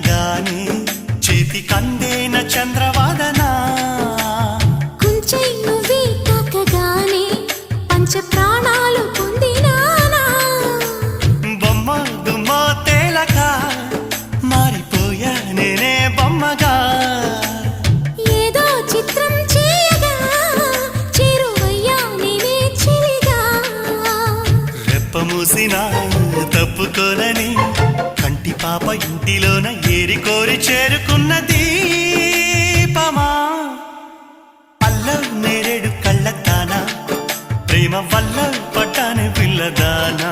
వినగానే చేతి కందేన చంద్రవాదన కుంచె నువ్వే తాకగానే పంచ ప్రాణాలు పొందినానా బొమ్మ దుమ్మ తేలక మారిపోయా నేనే బొమ్మగా ఏదో చిత్రం చేయగా చేరువయ్యా నేనే చిలిగా రెప్ప మూసిన తప్పుకోనని కంటి పాప ఇంటిలోన ఏరి కోరి చేరుకున్న దీపమా అల్లం నేరేడు కళ్ళతానా ప్రేమ వల్ల పట్టానే పిల్లదానా